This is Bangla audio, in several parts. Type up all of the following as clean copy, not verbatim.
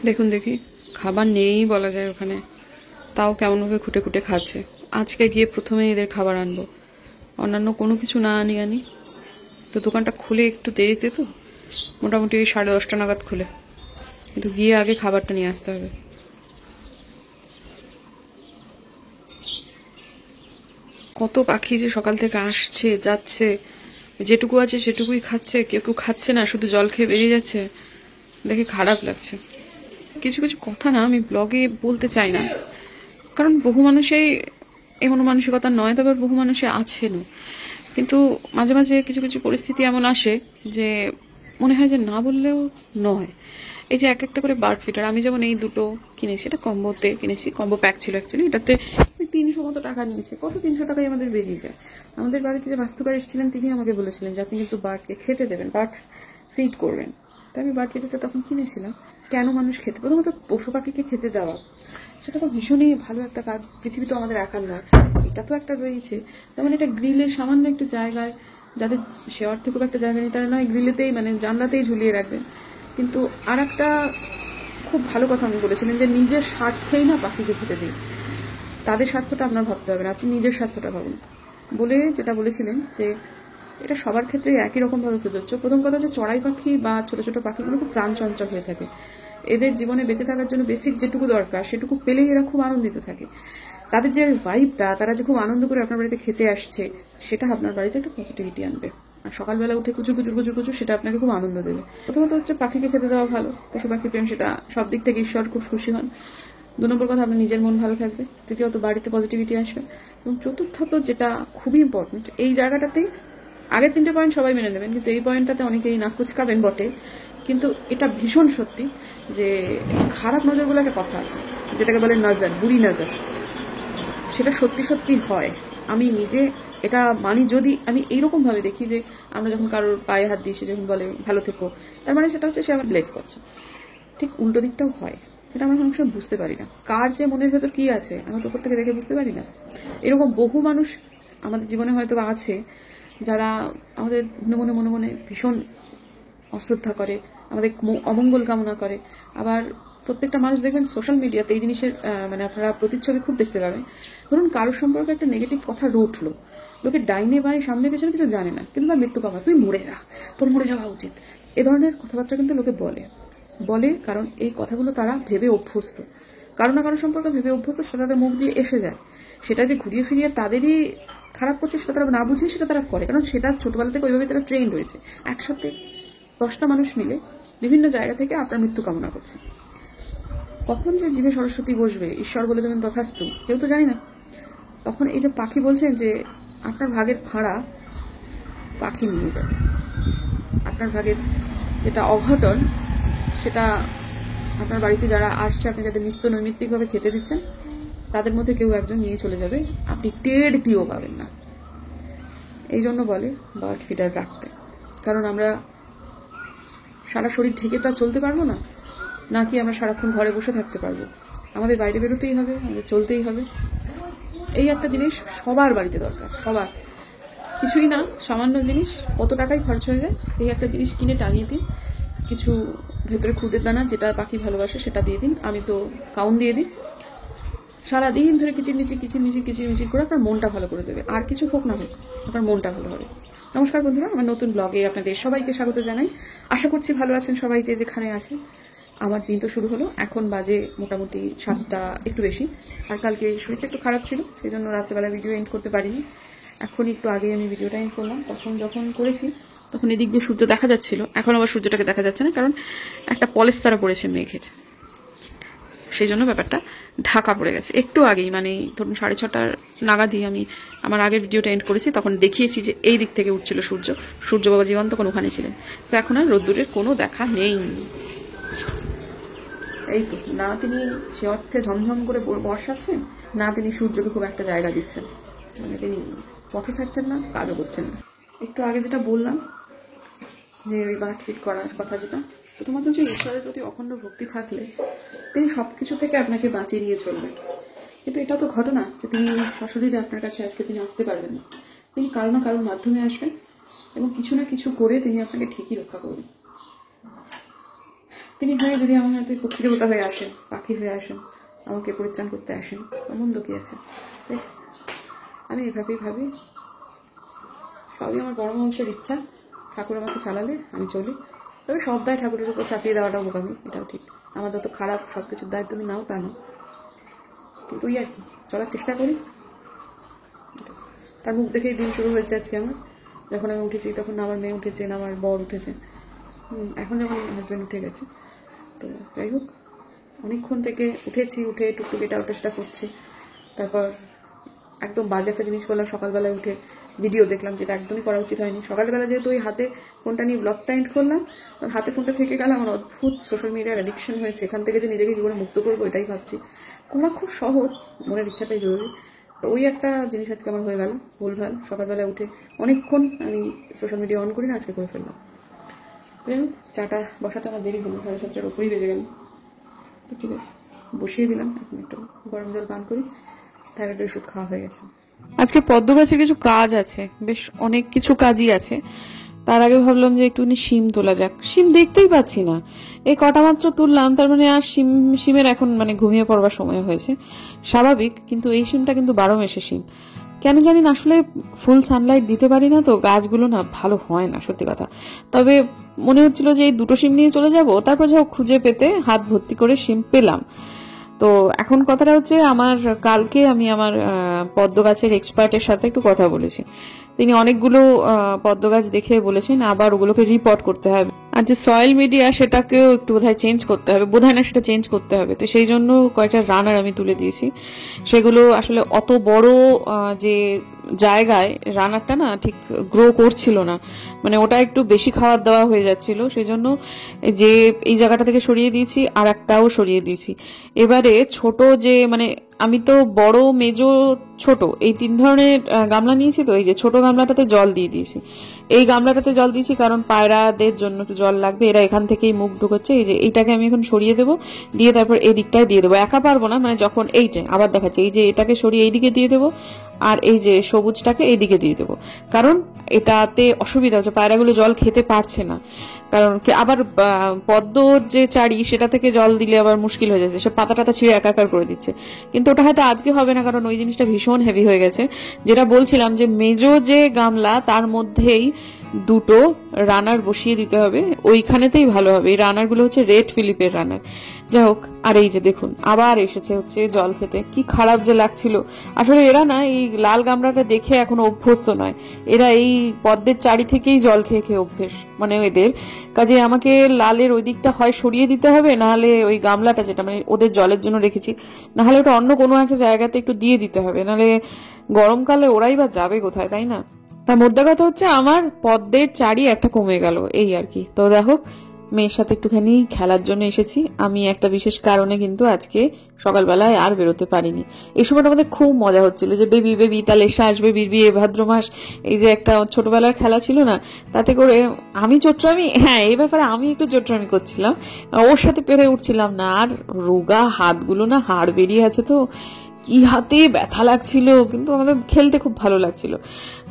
দেখুন দেখি, খাবার নেই বলা যায় ওখানে, তাও কেমনভাবে খুঁটে খুঁটে খাচ্ছে। আজকে গিয়ে প্রথমে এদের খাবার আনবো, অন্যান্য কোনো কিছু না আনি। তো দোকানটা খুলে একটু দেরিতে, তো মোটামুটি ওই 10:30 নাগাদ খুলে, কিন্তু গিয়ে আগে খাবারটা নিয়ে আসতে হবে। কত পাখি যে সকাল থেকে আসছে যাচ্ছে, যেটুকু আছে সেটুকুই খাচ্ছে, কেউ কেউ খাচ্ছে না, শুধু জল খেয়ে বেরিয়ে যাচ্ছে। দেখে খারাপ লাগছে। কিছু কিছু কথা না আমি ব্লগে বলতে চাই না, কারণ বহু মানুষই এমন মানসিকতা নয়, তবে বহু মানুষই আছেন। কিন্তু মাঝে মাঝে কিছু কিছু পরিস্থিতি এমন আসে যে মনে হয় যে না বললেও নয়। এই যে এক একটা করে বার্ড ফিডার, আমি যেমন এই দুটো কিনেছি, এটা কম্বোতে কিনেছি, কম্বো প্যাক ছিল অ্যাকচুয়ালি। এটাতে 300 মতো টাকা নিয়েছে। কত 300 টাকায় আমাদের বেরিয়ে যায়। আমাদের বাড়িতে যে বাস্তুকার এসেছিলেন তিনি আমাকে বলেছিলেন যে আপনি কিন্তু বার্ডকে খেতে দেবেন, বার্ড ফিড করবেন। তাই আমি বার্ড ফিডারটা তখন কিনেছিলাম। কেন মানুষ খেতে, প্রথমত পশু পাখিকে খেতে দেওয়া সেটা তো ভীষণই ভালো একটা কাজ। পৃথিবী তো আমাদের একার নয়, এটা তো একটা রয়েছে। যেমন এটা গ্রিলে সামান্য একটু জায়গায়, যাদের সে অর্থে খুব একটা জায়গা নেই তারা নয় গ্রিলেতেই মানে জানলাতেই ঝুলিয়ে রাখবেন। কিন্তু আর একটা খুব ভালো কথা আমি বলেছিলেন যে নিজের স্বার্থেই না পাখিকে খেতে দিন, তাদের স্বার্থটা আপনার ভাবতে হবে না, আপনি নিজের স্বার্থটা ভাবুন। বলে যেটা বলেছিলেন যে এটা সবার ক্ষেত্রে একই রকমভাবে প্রযোজ্য। প্রথম কথা হচ্ছে চড়াই পাখি বা ছোট ছোট পাখিগুলো খুব প্রাণ চঞ্চল হয়ে থাকে। এদের জীবনে বেঁচে থাকার জন্য বেসিক যেটুকু দরকার সেটুকু পেলেই এরা খুব আনন্দিত থাকে। তাদের যে ভাইবটা, তারা যে খুব আনন্দ করে আপনার বাড়িতে খেতে আসছে, সেটা আপনার বাড়িতে একটা পজিটিভিটি আনবে। আর সকালবেলা উঠে কুচুর কুচুর কুচুর কুচুর, সেটা আপনাকে খুব আনন্দ দেবে। প্রথমত হচ্ছে পাখিকে খেতে দেওয়া ভালো, পশু পাখি প্রেম, সেটা সব দিক থেকে ঈশ্বর খুব খুশি হন। 2 নম্বর কথা, আপনার নিজের মন ভালো থাকবে। তৃতীয়ত, বাড়িতে পজিটিভিটি আসবে। এবং চতুর্থত, যেটা খুবই ইম্পর্টেন্ট, এই জায়গাটাতেই আগের 3টে পয়েন্ট সবাই মেনে নেবেন, কিন্তু এই পয়েন্টটাতে অনেকেই নাক কুচকাবেন বটে, কিন্তু এটা ভীষণ সত্যি যে খারাপ নজর বলে একটা কথা আছে, যেটাকে বলে নজর, বুড়ি নজর। সেটা সত্যি সত্যি হয়। আমি নিজে এটা মানি। যদি আমি এইরকমভাবে দেখি যে আমরা যখন কারোর পায়ে হাত দিই, সে যখন বলে ভালো থেকো, তার মানে সেটা হচ্ছে সে আমার ব্লেস করছে। ঠিক উল্টো দিকটাও হয়, সেটা আমরা অনেক সময় বুঝতে পারি না। কার যে মনের ভেতর কি আছে আমরা তো উপর থেকে দেখে বুঝতে পারি না। এরকম বহু মানুষ আমাদের জীবনে হয়তো আছে যারা আমাদের মনে মনে মনে মনে ভীষণ অশ্রদ্ধা করে, আমাদের অমঙ্গল কামনা করে। আবার প্রত্যেকটা মানুষ দেখবেন সোশ্যাল মিডিয়াতে এই জিনিসের মানে আপনারা প্রতিচ্ছবি খুব দেখতে পাবেন। ধরুন কারোর সম্পর্কে একটা নেগেটিভ কথা রটলো, লোকে ডাইনে বাই সামনে পেছনে কিছু জানে না, কিন্তু তার মৃত্যু কামনা, তুই মরে যা, তোর মরে যাওয়া উচিত, এ ধরনের কথাবার্তা কিন্তু লোকে বলে কারণ এই কথাগুলো তারা ভেবে অভ্যস্ত। কারো না কারো সম্পর্কে ভেবে অভ্যস্ত, সেটা তাদের মুখ দিয়ে এসে যায়। সেটা যে ঘুরিয়ে ফিরিয়ে তাদেরই খারাপ করছে সেটা তারা না বুঝে সেটা তারা করে, কারণ সেটা ছোটবেলা থেকে ওইভাবে তারা ট্রেন্ড হয়েছে। একসাথে 10টা মানুষ মিলে বিভিন্ন জায়গা থেকে আপনার মৃত্যু কামনা করছে। কখন যে জীবে সরস্বতী বসবে, ঈশ্বর বলে দেবেন তথাস্তু, কেউ তো জানি না। তখন এই যে পাখি বলছেন যে আপনার ভাগের ভাড়া পাখি নিয়ে যাবে, আপনার ভাগের যেটা অঘটন সেটা আপনার বাড়িতে যারা আসছে, আপনি যাদের নিত্য নৈমিত্তিকভাবে খেতে দিচ্ছেন, তাদের মধ্যে কেউ একজন নিয়ে চলে যাবে, আপনি টের টিও পাবেন না। এই জন্য বলে বার্ড ফিডার রাখতে, কারণ আমরা সারা শরীর ঢেকে তো আর চলতে পারবো না, নাকি আমরা সারাক্ষণ ঘরে বসে থাকতে পারবো। আমাদের বাইরে বেরোতেই হবে, আমাদের চলতেই হবে। এই একটা জিনিস সবার বাড়িতে দরকার, সবার। কিছুই না, সামান্য জিনিস, কত টাকাই খরচ হয়ে যায়, এই একটা জিনিস কিনে টাঙিয়ে দিন। কিছু ভেতরে খুদের দানা, যেটা পাখি ভালোবাসে, সেটা দিয়ে দিন। আমি তো কাউন দিয়ে দিই। সারাদিন ধরে কিচিরমিচির করে আপনার মনটা ভালো করে দেবে। আর কিছু হোক না হোক, আপনার মনটা ভালো হবে। নমস্কার বন্ধুরা, আমার নতুন ব্লগে আপনাদের সবাইকে স্বাগত জানাই। আশা করছি ভালো আছেন সবাই, যে যেখানে আছেন। আমার দিন তো শুরু হলো, এখন বাজে মোটামুটি 7টা একটু বেশি। আর কালকে শরীরটা একটু খারাপ ছিল, সেই জন্য রাত্রেবেলা ভিডিও এন্ড করতে পারিনি। এখন একটু আগে আমি ভিডিওটা এন্ড করলাম। যখন করেছি তখন এদিক দিয়ে সূর্য দেখা যাচ্ছিল, এখন আবার সূর্যটাকে দেখা যাচ্ছে না, কারণ একটা পলেস্তারা পড়েছে মেঘের, সেই জন্য ব্যাপারটা ঢাকা পড়ে গেছে। একটু আগেই মানে ধরুন 6:30 নাগাদই আমি আমার আগের ভিডিওটা এন্ড করেছি, তখন দেখিয়েছি যে এই দিক থেকে উঠছিল সূর্য বাবা জীবন তখন ওখানে ছিলেন। তো এখন আর রোদ্দুরের কোনো দেখা নেই। এই তো না তিনি সে অর্থে ঝমঝম করে বর্ষাচ্ছেন, না তিনি সূর্যকে খুব একটা জায়গা দিচ্ছেন, মানে তিনি পথে ছাড়ছেন না, কাজও করছেন না। একটু আগে যেটা বললাম যে ওই বার্ড ফিড করার কথা, যেটা প্রথমত যে ঈশ্বরের প্রতি অখণ্ড ভক্তি থাকলে তিনি সবকিছু থেকে আপনাকে বাঁচিয়ে নিয়ে চলবেন। কিন্তু এটা তো ঘটনা যে তিনি সশরীরে আপনার কাছে আজকে তিনি আসতে পারবেন না, তিনি কারো না কারোর মাধ্যমে আসবেন এবং কিছু না কিছু করে তিনি আপনাকে ঠিকই রক্ষা করবেন। তিনি হয়ে যদি আমার হাতে পক্ষী দেবতা হয়ে আসেন, পাখি হয়ে আসেন, আমাকে পরিত্রাণ করতে আসেন, মন্দ কি আছে? আমি এভাবেই ভাবি, সবই আমার পরমহংসের ইচ্ছা। ঠাকুর আমাকে চালালে আমি চলি, তবে সব দায় ঠাকুরের উপর চাপিয়ে দেওয়াটাও বোকামি, এটাও ঠিক। আমার যত খারাপ সব কিছুর দায় তুমি নাও তা না, কিন্তু ওই আর কি, চলার চেষ্টা করি। তার মুখ দেখেই দিন শুরু হয়েছে আজকে আমার। যখন আমি উঠেছি তখন আমার মেয়ে উঠেছে, না আমার বর উঠেছে, এখন যখন হাজব্যান্ড উঠে গেছে। তো যাই হোক, অনেকক্ষণ থেকে উঠেছি, উঠে টুকটুক এটা ওটা সেটা করছি। তারপর একদম বাজে একটা জিনিস করলাম, সকালবেলায় উঠে ভিডিও দেখলাম, যেটা একদমই করা উচিত হয়নি। সকালবেলা যেহেতু ওই হাতে ফোনটা নিয়ে ব্লগটা এন্ড করলাম, হাতে ফোনটা থেকে গেলাম, আমার অদ্ভুত সোশ্যাল মিডিয়ার অ্যাডিকশন হয়েছে। এখান থেকে যে নিজেকে জীবনে মুক্ত করবো এটাই ভাবছি। করা খুব সহজ, মনের ইচ্ছাটাই জরুরি। তো ওই একটা জিনিস আজকে আমার হয়ে গেল ভুলভাল। সকালবেলা উঠে অনেকক্ষণ আমি সোশ্যাল মিডিয়া অন করি না, আজকে করে ফেললাম। চাটা বসাতে আমার দেরি হলো, 7:30-এর ওপরই বেজে গেল। তো ঠিক আছে, বসিয়ে দিলাম। এখন একটু গরম জল পান করি, থাইরয়েডের ওষুধ খাওয়া হয়ে গেছে। আজকে পদ্ম গাছের কিছু কাজ আছে, বেশ অনেক কিছু কাজই আছে। তার আগে ভাবলাম যে একটুখানি শিম তোলা যাক। শিম দেখতেই পাচ্ছি না, এই কটা মাত্র তুললাম, তার মানে আর শিমের এখন মানে ঘুমিয়ে পড়বার সময় হয়েছে, স্বাভাবিক। কিন্তু এই শিমটা কিন্তু 12 মাসে শিম, কেন জানি না, আসলে ফুল সানলাইট দিতে পারি না তো গাছগুলো না ভালো হয় না, সত্যি কথা। তবে মনে হচ্ছিল যে এই দুটো শিম নিয়ে চলে যাব, তারপর যাও খুঁজে পেতে হাত ভর্তি করে শিম পেলাম। তো এখন কথাটা হচ্ছে, কালকে আমি আমার পদ্ম গাছের এক্সপার্টের সাথে একটু কথা বলেছি। তিনি অনেকগুলো পদ্ম গাছ দেখে বলেছেন আবার ওগুলোকে রিপোর্ট করতে হবে, আর যে সয়েল মিডিয়া সেটাকেও একটু বোধহয় চেঞ্জ করতে হবে, বোধহয় না সেটা চেঞ্জ করতে হবে। তো সেই জন্য কয়েকটা রানার আমি তুলে দিয়েছি। সেগুলো আসলে অত বড় যে জায়গায় রানারটা না ঠিক গ্রো করছিল না, মানে ওটা একটু বেশি খাবার দেওয়া হয়ে যাচ্ছিল, সেই জন্য যে এই জায়গাটা থেকে সরিয়ে দিয়েছি, আর একটাও সরিয়ে দিয়েছি। এবারে ছোট যে মানে আমি তো বড়, মেজো, ছোট এই 3 ধরনের গামলা নিয়েছি। তো এই যে ছোট গামলাটাতে জল দিয়ে দিয়েছি, এই গামলাটাতে জল দিয়েছি কারণ পায়রাদের জন্য একটু জল লাগবে, এরা এখান থেকেই মুখ ঢুকোচ্ছে। এই যে এইটাকে আমি এখন সরিয়ে দেবো, দিয়ে তারপর এই দিকটায় দিয়ে দেবো। একা পারবো না, মানে যখন এইটা আবার দেখাচ্ছে, এই যে এটাকে সরিয়ে এইদিকে দিয়ে দেবো, আর এই যে সবুজটাকে এইদিকে দিয়ে দেবো, কারণ এটাতে অসুবিধা হচ্ছে, পায়রাগুলো জল খেতে পারছে না। কারণ আবার পদ্মর যে চারি সেটা থেকে জল দিলে আবার মুশকিল হয়ে যাচ্ছে, সে পাতা টাতা ছিঁড়ে একাকার করে দিচ্ছে। কিন্তু ওটা হয়তো আজকে হবে না, কারণ ওই জিনিসটা ভীষণ হেভি হয়ে গেছে। যেটা বলছিলাম যে মেজো যে গামলা তার মধ্যেই দুটো রানার বসিয়ে দিতে হবে, ওইখানেতেই ভালো হবে। এই রানার গুলো হচ্ছে রেড ফিলিপের রানার। যাই হোক, আর এই যে দেখুন আবার এসেছে হচ্ছে জল খেতে, কি খারাপ যে লাগছিল। আসলে এরা না এই লাল গামলাটা দেখে এখনো অভ্যস্ত নয়, এরা এই পদ্মের চারি থেকেই জল খেয়ে খেয়ে অভ্যেস, মানে এদের কাজে আমাকে লালের ওই দিকটা হয় সরিয়ে দিতে হবে, নাহলে ওই গামলাটা যেটা মানে ওদের জলের জন্য রেখেছি, নাহলে ওটা অন্য কোনো একটা জায়গাতে একটু দিয়ে দিতে হবে, নাহলে গরমকালে ওরাই বা যাবে কোথায়, তাই না? তার মধ্যে কথা হচ্ছে আমার পদ্মের চারি একটা কমে গেল, এই আর কি। তো দেখো, মেয়ের সাথে একটুখানি খেলার জন্য এসেছি আমি, একটা বিশেষ কারণে কিন্তু আজকে সকালবেলায় আর বেরোতে পারিনি। এই সময়টা আমাদের খুব মজা হচ্ছিল যে বেবি বেবি, তাহলে এসে আসবে বিয়ে, ভাদ্র মাস, এই যে একটা ছোটবেলার খেলা ছিল না, তাতে করে আমি চোট্রামি, হ্যাঁ এই ব্যাপারে আমি একটু চোট্রামি করছিলাম, ওর সাথে পেরে উঠছিলাম না। আর রোগা হাতগুলো না হাড় বেরিয়ে আছে, তো কি হাতে ব্যথা লাগছিল, কিন্তু আমাদের খেলতে খুব ভালো লাগছিল।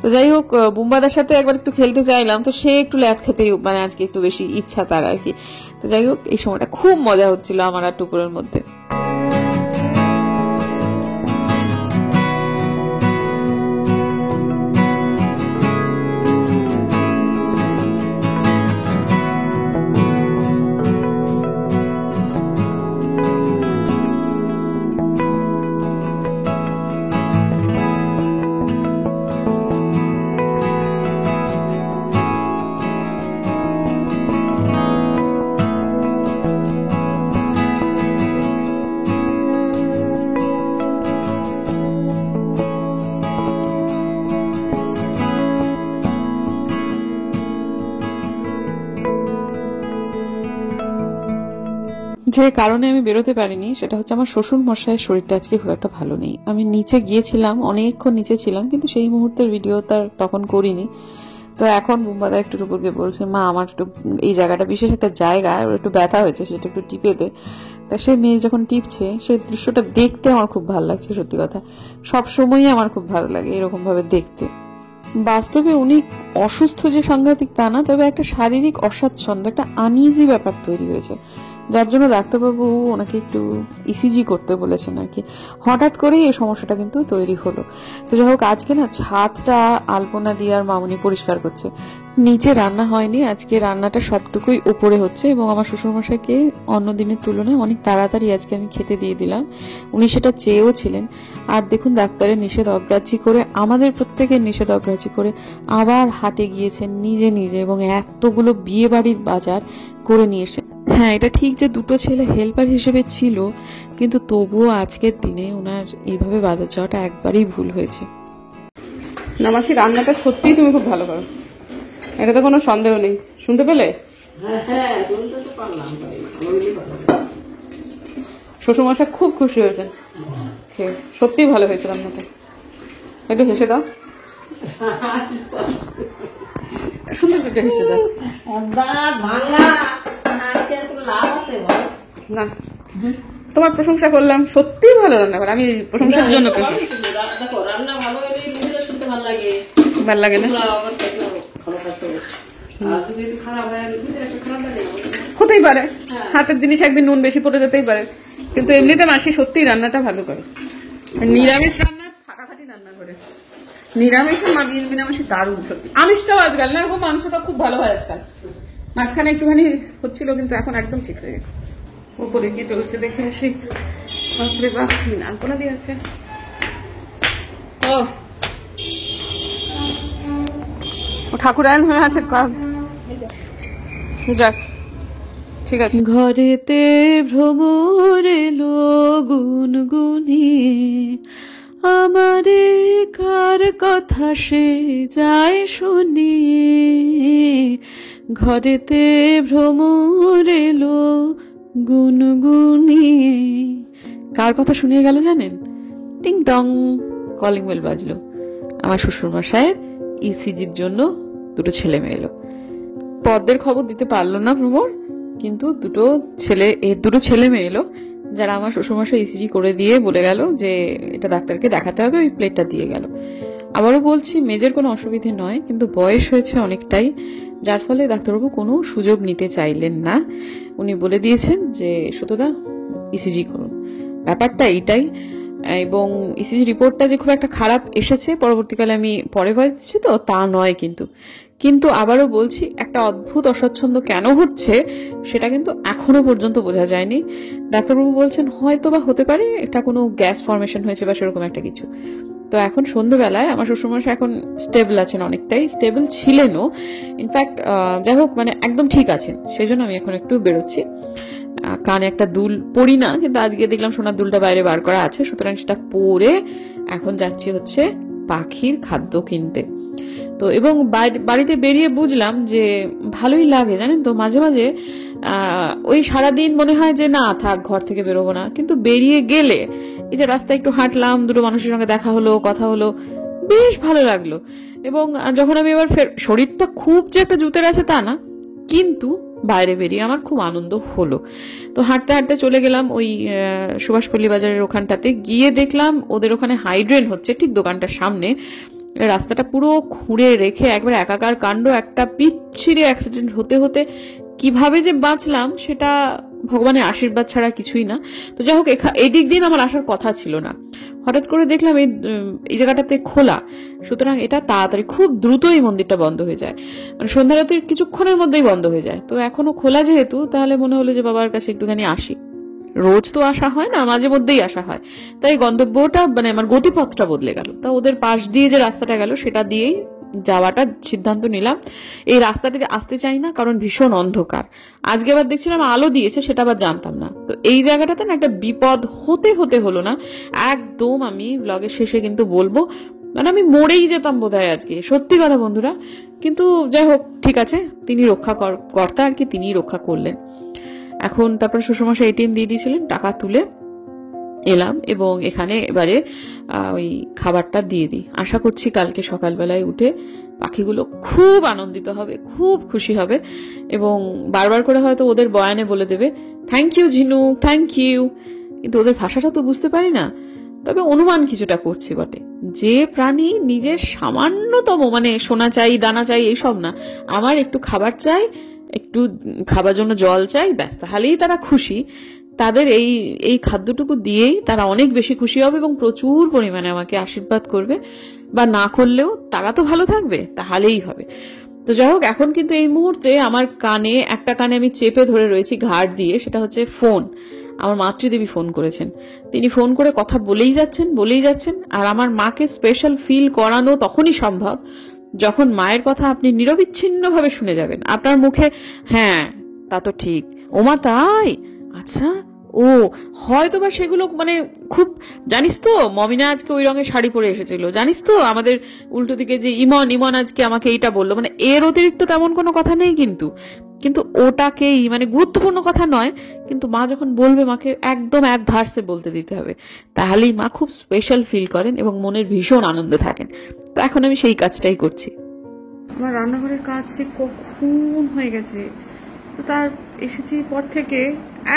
তো যাই হোক, বুম্বাদার সাথে একবার একটু খেলতে চাইলাম, তো সে একটু ল্যাদ খেতেই মানে আজকে একটু বেশি ইচ্ছা তার আর কি। তো যাই হোক, এই সময়টা খুব মজা হচ্ছিল আমার আর টুকুরের মধ্যে। যে কারণে আমি বেরোতে পারিনি সেটা হচ্ছে আমার শ্বশুর মশাইয়ের শরীরটা আজকে খুব একটা ভালো নেই। আমি নিচে গিয়েছিলাম, অনেকক্ষণ নিচে ছিলাম, কিন্তু সেই মুহূর্তের ভিডিও তার তখন করিনি। তো এখন বুম্বাদা একটু টুকুরকে বলছে, মা আমার একটু এই জায়গাটা, বিশেষ একটা জায়গা একটু ব্যথা হয়েছে, সেটা একটু টিপে দে। তা সে মেয়ে যখন টিপছে, সেই দৃশ্যটা দেখতে আমার খুব ভালো লাগছে, সত্যি কথা। সব সময়ই আমার খুব ভালো লাগে এরকম ভাবে দেখতে। বাস্তবে উনি অসুস্থ যে সাংঘাতিক তা না, তবে একটা শারীরিক অস্বাচ্ছন্দ্য, একটা আনইজি ব্যাপার তৈরি হয়েছে। যার জন্য ডাক্তারবাবু ওনাকে একটু ইসিজি করতে বলেছেন আর কি। হঠাৎ করেই এই সমস্যাটা কিন্তু তৈরি হলো। তো যাই হোক, আজকে না ছাদটা আলপনা দিয়ে আর মামুনি পরিষ্কার করছে, নিচে রান্না হয়নি, আজকে রান্নাটা সবটুকুই উপরে হচ্ছে। এবং আমার শ্বশুরমশাইকে অন্য দিনের তুলনায় অনেক তাড়াতাড়ি আজকে আমি খেতে দিয়ে দিলাম, উনি সেটা চেয়েও ছিলেন। আর দেখুন, ডাক্তারের নিষেধ অগ্রাহ্য করে, আমাদের প্রত্যেকের নিষেধ অগ্রাহ্য করে আবার হাটে গিয়েছেন নিজে নিজে, এবং এতগুলো বিয়ে বাড়ির বাজার করে নিয়ে এসে। হ্যাঁ, এটা ঠিক যে দুটো ছেলে হেল্পার হিসেবে ছিল, কিন্তু তবুও আজকের দিনে ওনার এইভাবে বাজার যাওয়াটা একবারেই ভুল হয়েছে। না মাসি, রান্নাটা সত্যিই তুমি খুব ভালো করো, এটা তো কোনো সন্দেহ নেই। শুনতে পেলে? শ্বশুরমশাই খুব খুশি হয়েছেন, সত্যিই ভালো হয়েছে রান্নাটা। একটু হেসে দাও, সুন্দর করে হেসে দাও। না, তোমার প্রশংসা করলাম, সত্যিই ভালো রান্না করে। আমি প্রশংসার জন্য ভালো লাগে না, হতেই পারে, হাতের জিনিস একদিন নুন বেশি পড়ে যেতেই পারে, কিন্তু এমনিতে মাসি সত্যিই রান্নাটা ভালো করে। নিরামিষ রান্না ফাটাফাটি রান্না করে, নিরামিষের মাসি দারুণ সত্যি। আমিষটাও আজকাল না, এখন মাংসটা খুব ভালো হয় আজকাল, মাঝখানে একটুখানি হচ্ছিল, কিন্তু এখন একদম ঠিক হয়ে গেছে। উপরে কি চলছে দেখে আসি। বাপরে বাপ, আলপনা দিয়ে আছে। ও ঠাকুরায়ণ হয়ে আছে, যাক ঠিক আছে। ঘরেতে ভ্রমর এলো গুনগুনিয়ে, আমারে কার কথা সে যায় শুনিয়ে। ঘরেতে ভ্রমর এলো গুনগুনিয়ে, কার কথা শুনিয়ে গেল জানেন? টিং টং, কলিং বেল বাজলো। আমার শ্বশুরমশাইয়ের ইসিজির জন্য দুটো ছেলে মেয়ে এলো। পদ্মের খবর দিতে পারলো না ভ্রমর, কিন্তু দুটো ছেলে মেয়ে এলো, যারা আমার শ্বশুরমশাই ইসিজি করে দিয়ে বলে গেল যে এটা ডাক্তারকে দেখাতে হবে, ওই প্লেটটা দিয়ে গেল। আবারও বলছি, মেজের কোনো অসুবিধে নয়, কিন্তু বয়স হয়েছে অনেকটাই, যার ফলে ডাক্তারবাবু কোনো সুযোগ নিতে চাইলেন না। উনি বলে দিয়েছেন যে সত্যদা ইসিজি করুন, ব্যাপারটা এইটাই। এবং ইসিজি রিপোর্টটা যে খুব একটা খারাপ এসেছে পরবর্তীকালে আমি পরে ভয়েস দিচ্ছি তো তা নয়, কিন্তু আবারও বলছি, একটা অদ্ভুত অস্বচ্ছন্দ কেন হচ্ছে সেটা কিন্তু এখনো পর্যন্ত বোঝা যায়নি। ডাক্তারবাবু বলছেন হয়তো বা হতে পারে এটা কোনো গ্যাস ফর্মেশন হয়েছে বা সেরকম একটা কিছু। তো এখন সন্ধ্যেবেলায় আমার শ্বশুরমশাই এখন স্টেবল আছেন, অনেকটাই স্টেবল ছিলেনও, ইনফ্যাক্ট যাই হোক মানে একদম ঠিক আছেন। সেই জন্য আমি এখন একটু বেরোচ্ছি, কানে একটা দুল পরি না, কিন্তু আজকে দেখলাম সোনার দুলটা বাইরে বার করা আছে, সুতরাং সেটা পরে এখন যাচ্ছি হচ্ছে পাখির খাদ্য কিনতে। তো এবং বাড়িতে বেরিয়ে বুঝলাম যে ভালোই লাগে জানেন তো, মাঝে মাঝে ওই সারাদিন মনে হয় যে না থাক, ঘর থেকে বেরোবো না, কিন্তু বেরিয়ে গেলে এই যে রাস্তায় একটু হাঁটলাম, দুটো মানুষের সঙ্গে দেখা হলো, কথা হলো, বেশ ভালো লাগলো। এবং যখন আমি এবার শরীরটা খুব যে একটা জুতের আছে তা না, কিন্তু বাইরে বেরিয়ে আমার খুব আনন্দ হলো। তো হাঁটতে হাঁটতে চলে গেলাম ওই সুভাষপল্লী বাজারের ওখানটাতে, গিয়ে দেখলাম ওদের ওখানে হাইড্রেন হচ্ছে ঠিক দোকানটার সামনে। রাস্তাটা পুরো খুঁড়ে রেখে একবার একাকার কাণ্ড, একটা বিচ্ছিরি অ্যাক্সিডেন্ট হতে হতে কিভাবে যে বাঁচলাম সেটা ভগবানের আশীর্বাদ ছাড়া কিছুই না। তো যাই হোক, এই দিক দিয়ে আমার আসার কথা ছিল না, হঠাৎ করে দেখলাম এই জায়গাটাতে খোলা, সুতরাং এটা তাড়াতাড়ি খুব দ্রুত এই মন্দিরটা বন্ধ হয়ে যায়, মানে সন্ধ্যা রাতের কিছুক্ষণের মধ্যেই বন্ধ হয়ে যায়। তো এখনো খোলা যেহেতু, তাহলে মনে হলো যে বাবার কাছে একটুখানি আসি। রোজ তো আসা হয় না, মাঝে মধ্যেই আসা হয়, তাই গন্তব্যটা মানে আমার গতিপথটা বদলে গেল। তা ওদের পাশ দিয়ে যে রাস্তাটা গেল সেটা দিয়েই যাওয়াটা সিদ্ধান্ত নিলাম। এই রাস্তাটিতে আসতে চাই না, কারণ ভীষণ অন্ধকার। আজকে আবার দেখছিলাম আলো দিয়েছে, সেটা আবার জানতাম না। তো এই জায়গাটাতে না একটা বিপদ হতে হলো না একদম। আমি ব্লগের শেষে কিন্তু বলবো, মানে আমি মরেই যেতাম বোধহয় আজকে, সত্যি কথা বন্ধুরা। কিন্তু যাই হোক, ঠিক আছে, তিনি কর্তা আর কি, তিনিই রক্ষা করলেন। এখন তারপর শ্বশুরমশাই এটিএম দিয়ে দিয়েছিলেন, টাকা তুলে এলাম এবং এখানে এবারে ওই খাবারটা দিয়ে দিই। আশা করছি কালকে সকালবেলায় উঠে পাখিগুলো খুব আনন্দিত হবে, খুব খুশি হবে, এবং বারবার করে হয়তো ওদের বয়ানে বলে দেবে থ্যাংক ইউ ঝিনুক, থ্যাংক ইউ। কিন্তু ওদের ভাষাটা তো বুঝতে পারি না, তবে অনুমান কিছুটা করছি বটে। যে প্রাণী নিজের সামান্যতম মানে সোনা চাই, দানা চাই, এইসব না, আমার একটু খাবার চাই একটু খাবার জন্য জল চাই, ব্যাস, তাহলেই তারা খুশি। তাদের এই এই খাদ্যটুকু দিয়েই তারা অনেক বেশি খুশি হবে এবং প্রচুর পরিমাণে আমাকে আশীর্বাদ করবে, বা না করলেও তারা তো ভালো থাকবে, তাহলেই হবে। তো যাই হোক, এখন কিন্তু এই মুহূর্তে আমার কানে, একটা কানে আমি চেপে ধরে রয়েছি ঘাড় দিয়ে, সেটা হচ্ছে ফোন। আমার মাতৃদেবী ফোন করেছেন, তিনি ফোন করে কথা বলেই যাচ্ছেন। আর আমার মাকে স্পেশাল ফিল করানো তখনই সম্ভব যখন মায়ের কথা আপনি নিরবিচ্ছিন্নভাবে শুনে যাবেন, আপনার মুখে হ্যাঁ তা তো ঠিক, ওমা তাই, আচ্ছা, ও হয়তো বা সেগুলো মানে খুব, জানিস তো মমিনা আজকে ওই রঙের শাড়ি পরে এসেছিল, জানিস তো আমাদের উল্টো দিকে যে ইমন আজকে আমাকে এইটা বললো, মানে এর অতিরিক্ত তেমন কোনো কথা নেই, কিন্তু কিন্তু ওটাকেই মানে গুরুত্বপূর্ণ কথা নয়, কিন্তু মা যখন বলবে মাকে একদম এক ধারসে বলতে দিতে হবে, তাহলেই মা খুব স্পেশাল ফিল করেন এবং মনের ভীষণ আনন্দে থাকেন। তো এখন আমি সেই কাজটাই করছি। আমার রান্নাঘরের কাজ সে কখন হয়ে গেছে, তো তার এসেছি পর থেকে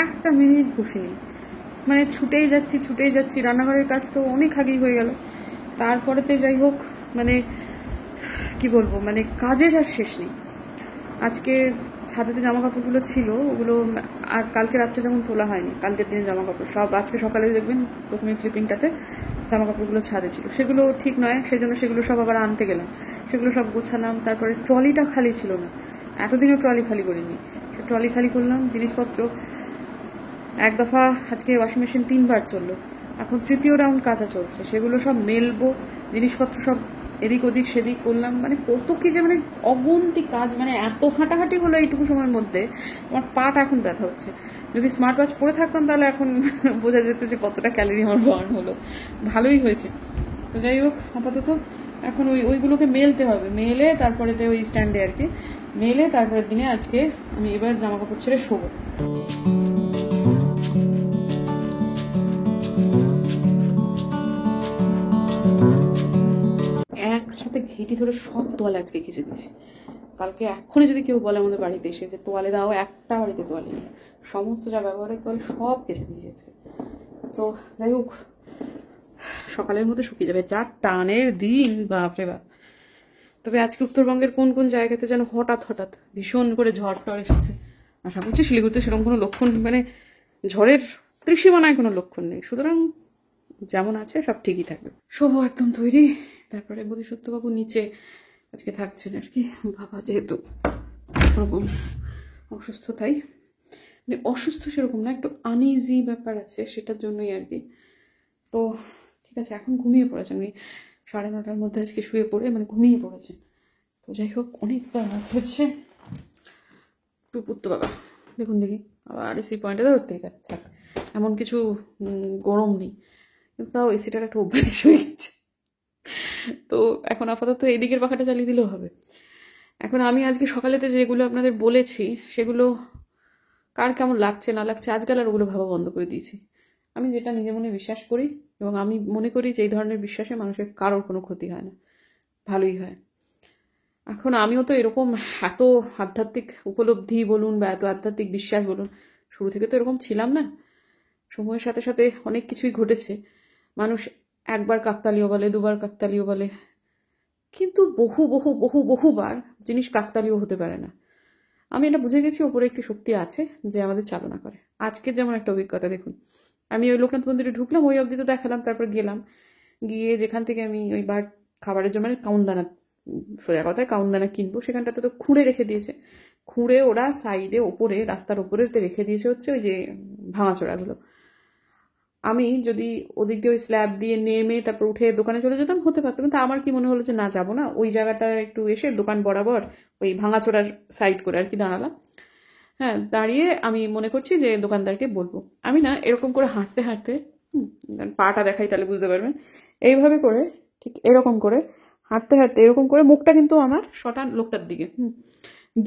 একটা মিনিট বসিনি, মানে ছুটেই যাচ্ছি। রান্নাঘরের কাজ তো অনেক আগেই হয়ে গেল, তারপরেতে যাই হোক, মানে কি বলবো, মানে কাজের আর শেষ নেই। আজকে ছাদেতে জামা কাপড়গুলো ছিল, ওগুলো আর কালকে রাত্রে যেমন তোলা হয়নি, কালকের দিনে জামা কাপড় সব আজকে সকালে দেখবেন প্রথমে ক্লিপিংটাতে জামা কাপড়গুলো ছাদে ছিল, সেগুলো ঠিক নয়, সেজন্য সেগুলো সব আবার আনতে গেলাম, সেগুলো সব গোছালাম। তারপরে ট্রলিটা খালি ছিল না, এতদিনও ট্রলি খালি করিনি, ট্রলি খালি করলাম, জিনিসপত্র এক দফা আজকে ওয়াশিং মেশিন 3বার চললো, এখন তৃতীয় রাউন্ড কাঁচা চলছে, সেগুলো সব মেলবো, জিনিসপত্র সব এদিক ওদিক সেদিক করলাম, মানে কত কি যে, মানে অগুন্তি কাজ, মানে এত হাঁটাহাঁটি হলো এইটুকু সময়ের মধ্যে, আমার পাটা এখন ব্যথা হচ্ছে। যদি স্মার্ট ওয়াচ পরে থাকতাম তাহলে এখন বোঝা যেত যে কতটা ক্যালোরি আমার বার্ন হলো, ভালোই হয়েছে। তো যাই হোক, আপাতত এখন ওইগুলোকে মেলতে হবে, মেলে তারপরে ওই স্ট্যান্ডে আর কি মেলে, তারপরের দিনে আজকে আমি এবার জামা কাপড় ছেড়ে শোবো। একসাথে ঘেঁটি ধরে সব তোয়ালে আজকে কেচে দিয়েছি। কালকে এখনই যদি কেউ বলে আমাদের বাড়িতে এসে যে তোয়ালে দাও, একটা বাড়িতে তোয়ালে নেই, সমস্ত যা ব্যবহারের তোয়ালে সব কেচে দিয়েছে। তো যাই হোক, সকালের মধ্যে শুকিয়ে যাবে, যা টানের দিন, বাপরে বাপ। তবে আজকে উত্তরবঙ্গের কোন কোন জায়গাতে যেন হঠাৎ ভীষণ করে ঝড় টড় এসেছে। আশা করছি শিলিগুড়িতে সেরকম কোনো লক্ষণ, মানে ঝড়ের ত্রিসীমানায় কোনো লক্ষণ নেই, সুতরাং যেমন আছে সব ঠিকই থাকবে। শোভো একদম তৈরি, তারপরে বোধিসত্ত্ববাবু নিচে আজকে থাকছেন আর কি, বাবা যেহেতু ওরকম অসুস্থ, তাই মানে অসুস্থ সেরকম না, একটু আনইজি ব্যাপার আছে, সেটার জন্যই আর কি। তো ঠিক আছে, এখন ঘুমিয়ে পড়েছেন, উনি 9:30টার মধ্যে আজকে শুয়ে পড়ে মানে ঘুমিয়ে পড়েছেন। তো যাই হোক, অনেকটা রাত হচ্ছে। টুপুর তো বাবা দেখুন দেখি, আবার এসি পয়েন্টে ধরতেই থাক, এমন কিছু গরম নেই, কিন্তু তাও এসিটার একটা অভ্যাস হয়ে গেছে। তো এখন আপাতত এই দিকের পাখাটা চালিয়ে দিলেও হবে। এখন আমি আজকে সকালেতে যেগুলো আপনাদের বলেছি সেগুলো কার কেমন লাগছে না লাগছে আজকাল আর ওগুলো ভাবা বন্ধ করে দিয়েছি। আমি যেটা নিজে মনে বিশ্বাস করি, এবং আমি মনে করি যে এই ধরনের বিশ্বাসে মানুষের কারোর কোনো ক্ষতি হয় না, ভালোই হয়। এখন আমিও তো এরকম এত আধ্যাত্মিক উপলব্ধি বলুন বা এত আধ্যাত্মিক বিশ্বাস বলুন, শুরু থেকে তো এরকম ছিলাম না। সময়ের সাথে সাথে অনেক কিছুই ঘটেছে, মানুষ একবার কাকতালীয় বলে, দুবার কাকতালীয় বলে, কিন্তু বহুবার জিনিস কাকতালীয় হতে পারে না। আমি এটা বুঝে গেছি, ওপরে একটি শক্তি আছে যে আমাদের চালনা করে। আজকের যেমন একটা অভিজ্ঞতা দেখুন, আমি ওই লোকনাথ মন্দিরে ঢুকলাম, ওই অবধি তো দেখালাম, তারপর গেলাম, গিয়ে যেখান থেকে আমি ওই বার খাবারের জন্য মানে কাউনদানা, সোজা কথায় কাউনদানা কিনবো, সেখানটাতে তো খুঁড়ে রেখে দিয়েছে, খুঁড়ে ওরা সাইডে ওপরে রাস্তার ওপরেতে রেখে দিয়েছে হচ্ছে ওই যে ভাঙাচোরাগুলো। আমি যদি ওদিক দিয়ে ওই স্ল্যাব দিয়ে নেমে তারপর উঠে দোকানে চলে যেতাম হতে পারতো, কিন্তু আমার কি মনে হলো যে না, যাবো না, ওই জায়গাটা একটু এসে দোকান বরাবর ওই ভাঙাচোরার সাইড করে আর কি দাঁড়ালাম। হ্যাঁ, দাঁড়িয়ে আমি মনে করছি যে দোকানদারকে বলবো। আমি না এরকম করে হাঁটতে হাঁটতে, পাটা দেখাই তাহলে বুঝতে পারবেন, এইভাবে করে ঠিক এরকম করে হাঁটতে হাঁটতে এরকম করে মুখটা কিন্তু আমার শটান লোকটার দিকে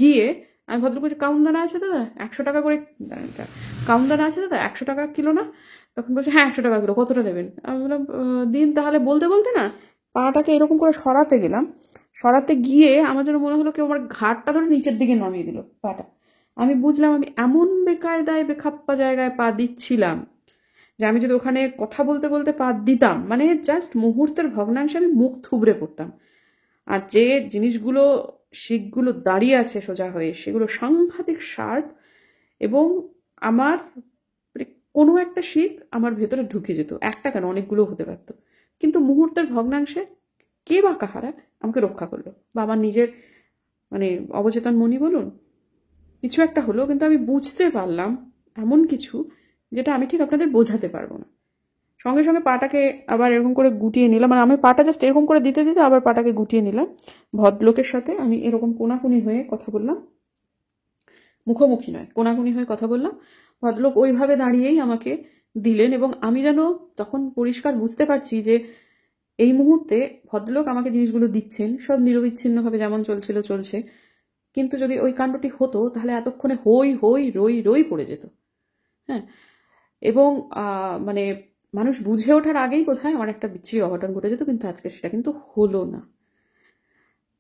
গিয়ে আমি ভদ্র বলছি, কাউনদানা আছে দাদা 100 টাকা করে, কাউনদানা আছে দাদা 100 টাকা কিলো না? তখন বলছে হ্যাঁ 100 টাকা কিলো, কতটা দেবেন? আমি বললাম দিন তাহলে। বলতে বলতে না পাটাকে এরকম করে সরাতে গেলাম, সরাতে গিয়ে আমার যেন মনে হলো কেউ আমার ঘাটটা ধরে নিচের দিকে নামিয়ে দিল পাটা। আমি বুঝলাম আমি এমন বেকায়দায় বেখাপ্পা জায়গায় পা দিচ্ছিলাম যে আমি যদি ওখানে কথা বলতে বলতে পা দিতাম, মানে জাস্ট মুহূর্তের ভগ্নাংশে আমি মুখ থুবড়ে পড়তাম। আর যে জিনিসগুলো শিকগুলো দাঁড়িয়ে আছে সোজা হয়ে, সেগুলো সাংঘাতিক শার্প, এবং আমার মানে কোনো একটা শিক আমার ভেতরে ঢুকে যেত, একটা কেন অনেকগুলো হতে পারতো, কিন্তু মুহূর্তের ভগ্নাংশে কে বা কাহারা আমাকে রক্ষা করলো, বা আমার নিজের মানে অবচেতন মনি বলুন, কিছু একটা হলো, কিন্তু আমি বুঝতে পারলাম এমন কিছু যেটা আমি ঠিক আপনাদের বোঝাতে পারবো না। সঙ্গে সঙ্গে পাটাকে আবার এরকম করে গুটিয়ে নিলাম, মানে আমি পাটা জাস্ট এরকম করে দিতে দিতে আবার পাটাকে গুটিয়ে নিলাম। ভদ্রলোকের সাথে আমি এরকম কোনাকুনি হয়ে কথা বললাম, মুখোমুখি নয়, কোনাকুনি হয়ে কথা বললাম। ভদ্রলোক ওইভাবে দাঁড়িয়েই আমাকে দিলেন, এবং আমি যেন তখন পরিষ্কার বুঝতে পারছি যে এই মুহূর্তে ভদ্রলোক আমাকে জিনিসগুলো দিচ্ছেন, সব নিরবিচ্ছিন্নভাবে যেমন চলছিল চলছে, কিন্তু যদি ওই কাণ্ডটি হতো তাহলে এতক্ষণে হই হই রই রই পড়ে যেত। হ্যাঁ, এবং মানে মানুষ বুঝে ওঠার আগেই কোথায় আমার একটা বিচ্ছিরি অঘটন ঘটে যেত, কিন্তু আজকে সেটা কিন্তু হলো না।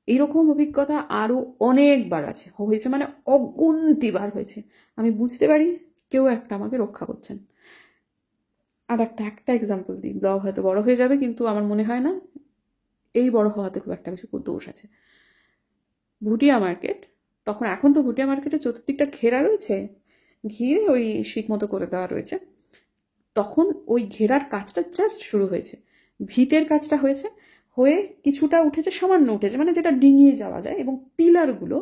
এইরকম অভিজ্ঞতা আরো অনেকবার আছে, হয়েছে মানে অগুন্তিবার হয়েছে। আমি বুঝতে পারি কেউ একটা আমাকে রক্ষা করছেন। আর একটা এক্সাম্পল দিই, ব্লগ হয়তো বড় হয়ে যাবে, কিন্তু আমার মনে হয় না এই বড় হওয়াতে খুব একটা কিছু দোষ আছে। ভুটিয়া মার্কেট, তখন এখন তো ভুটিয়া মার্কেটের চতুর্দিকটা ঘেরা রয়েছে, ঘিরে ওই শিক মতো করে দেওয়া রয়েছে। তখন ওই ঘেরার কাজটা জাস্ট শুরু হয়েছে, ভিতের কাজটা হয়েছে, হয়ে কিছুটা উঠেছে, সামান্য উঠেছে, মানে যেটা ডিঙিয়ে যাওয়া যায়, এবং পিলারগুলো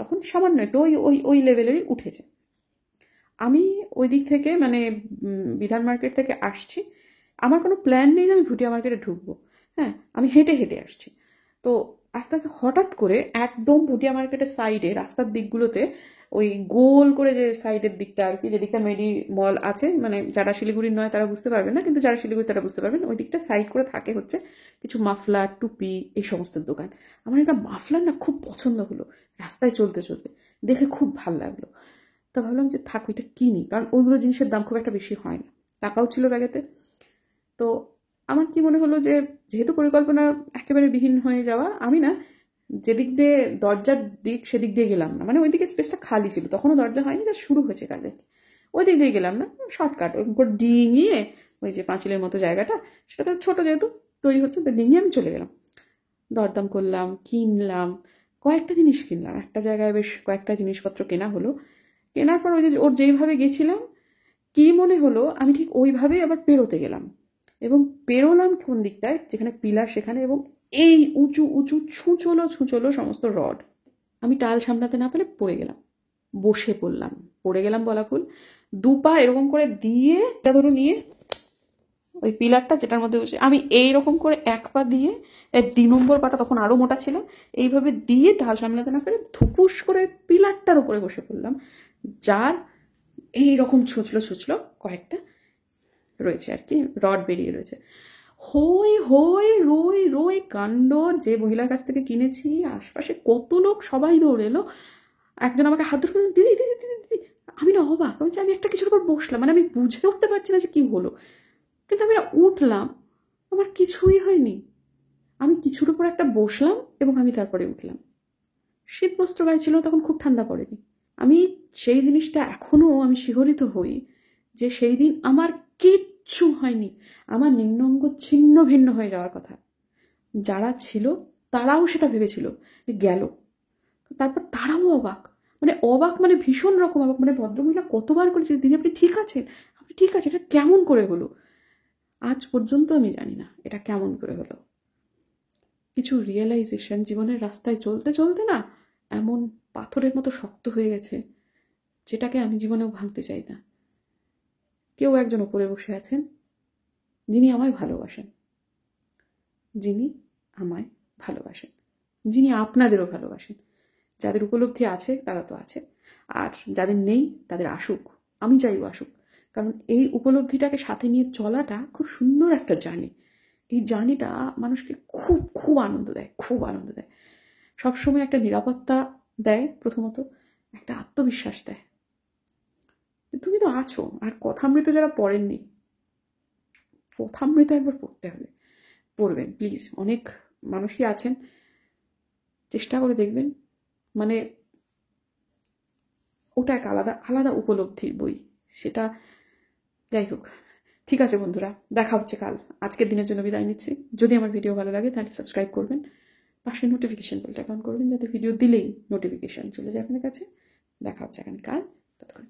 তখন সামান্য একটু ওই ওই ওই লেভেলেরই উঠেছে। আমি ওই দিক থেকে মানে বিধান মার্কেট থেকে আসছি, আমার কোনো প্ল্যান নেই যে আমি ভুটিয়া মার্কেটে ঢুকবো। হ্যাঁ, আমি হেঁটে হেঁটে আসছি। তো আস্তে আস্তে হঠাৎ করে একদম ভুটিয়া মার্কেটের সাইডে রাস্তার দিকগুলোতে ওই গোল করে যে সাইডের দিকটা আর কি, যেদিকটা মেডি মল আছে, মানে যারা শিলিগুড়ির নয় তারা বুঝতে পারবেন না, কিন্তু যারা শিলিগুড়ি তারা বুঝতে পারবেন, ওই দিকটা সাইড করে থাকে হচ্ছে কিছু মাফলার, টুপি, এই সমস্ত দোকান। আমার একটা মাফলার না খুব পছন্দ হলো রাস্তায় চলতে চলতে, দেখে খুব ভালো লাগলো। তা ভাবলাম যে থাক ওইটা কিনি, কারণ ওইগুলো জিনিসের দাম খুব একটা বেশি হয় না, টাকাও ছিল ব্যাগেতে। তো আমার কি মনে হলো যে যেহেতু পরিকল্পনা একেবারে বিহীন হয়ে যাওয়া, আমি না যেদিক দিয়ে দরজার দিক সেদিক দিয়ে গেলাম না, মানে ওইদিকে স্পেসটা খালি ছিল, তখনও দরজা হয়নি, যা শুরু হয়েছে কাজে, ওই দিক দিয়ে গেলাম না, শর্টকাট ওই ডিঙিয়ে ওই যে পাঁচিলের মতো জায়গাটা, সেটা তো ছোটো যেহেতু তৈরি হচ্ছে, তো ডিঙিয়ে আমি চলে গেলাম। দরদাম করলাম, কিনলাম, কয়েকটা জিনিস কিনলাম, একটা জায়গায় বেশ কয়েকটা জিনিসপত্র কেনা হলো। কেনার পর ওই যে ওর যেইভাবে গেছিলাম, কি মনে হলো আমি ঠিক ওইভাবেই আবার পেরোতে গেলাম, এবং পেরোলাম কোন দিকটায়, যেখানে পিলার সেখানে, এবং এই উঁচু উঁচু ছুঁচলো সমস্ত রড, আমি টাল সামলাতে না পেরে পড়ে গেলাম, বসে পড়লাম, পড়ে গেলাম বলা ভুল, দুপা এরকম করে দিয়ে ধরো নিয়ে ওই পিলারটা যেটার মধ্যে বসে আমি এইরকম করে এক পা দিয়ে, 2 নম্বর পাটা তখন আরো মোটা ছিল, এইভাবে দিয়ে ঢাল সামলাতে না পেরে ধুপুস করে পিলারটার উপরে বসে পড়লাম, যার এইরকম ছুঁচলো কয়েকটা রয়েছে আর কি, রড বেরিয়ে রয়েছে। হই হই রই রই কাণ্ড, যে মহিলার কাছ থেকে কিনেছি আশপাশে কত লোক, সবাই দৌড়ে এলো। একজন আমাকে হাত ধরে দিদি দিদি দিদি দিদি, আমি না অবাক, আমি একটা কিছুর উপর বসলাম, মানে আমি বুঝে উঠতে পারছি না যে কি হলো, কিন্তু আমি উঠলাম, আমার কিছুই হয়নি, আমি কিছুর উপর একটা বসলাম এবং আমি তারপরে উঠলাম। শীত বস্ত্র গায়ে ছিল, তখন খুব ঠান্ডা পড়েনি। আমি সেই জিনিসটা এখনো আমি শিহরিত হই যে সেই দিন আমার কিচ্ছু হয়নি, আমার নিম্নাঙ্গ ছিন্ন ভিন্ন হয়ে যাওয়ার কথা, যারা ছিল তারাও সেটা ভেবেছিল যে গেল, তারপর তারাও অবাক, মানে ভীষণ রকম অবাক, মানে ভদ্রমহিলা কতবার করেছে, দিদি আপনি ঠিক আছেন, আপনি ঠিক আছেন, এটা কেমন করে হলো, আজ পর্যন্ত আমি জানি না এটা কেমন করে হলো। কিছু রিয়েলাইজেশন জীবনের রাস্তায় চলতে চলতে না এমন পাথরের মতো শক্ত হয়ে গেছে, যেটাকে আমি জীবনেও ভাঙতে চাই না। কেউ একজন ওপরে বসে আছেন, যিনি আমায় ভালোবাসেন, যিনি আপনাদেরও ভালোবাসেন। যাদের উপলব্ধি আছে তারা তো আছে, আর যাদের নেই তাদের আসুক, আমি চাইবো আসুক, কারণ এই উপলব্ধিটাকে সাথে নিয়ে চলাটা খুব সুন্দর একটা জার্নি। এই জার্নিটা মানুষকে খুব খুব আনন্দ দেয়, সবসময় একটা নিরাপত্তা দেয়, প্রথমত একটা আত্মবিশ্বাস দেয়, তুমি তো আছো। আর কথামৃত যারা পড়েননি, কথামৃত একবার পড়তে হবে, পড়বেন প্লিজ, অনেক মানুষই আছেন, চেষ্টা করে দেখবেন, মানে ওটা এক আলাদা আলাদা উপলব্ধির বই সেটা। যাই হোক, ঠিক আছে বন্ধুরা, দেখা হচ্ছে কাল। আজকের দিনের জন্য বিদায় নিচ্ছি। যদি আমার ভিডিও ভালো লাগে তাহলে সাবস্ক্রাইব করবেন, পাশে নোটিফিকেশন বেলটা অন করবেন, যাতে ভিডিও দিলেই নোটিফিকেশন চলে যায় আপনার কাছে। দেখা হচ্ছে আগামীকাল, ততক্ষণ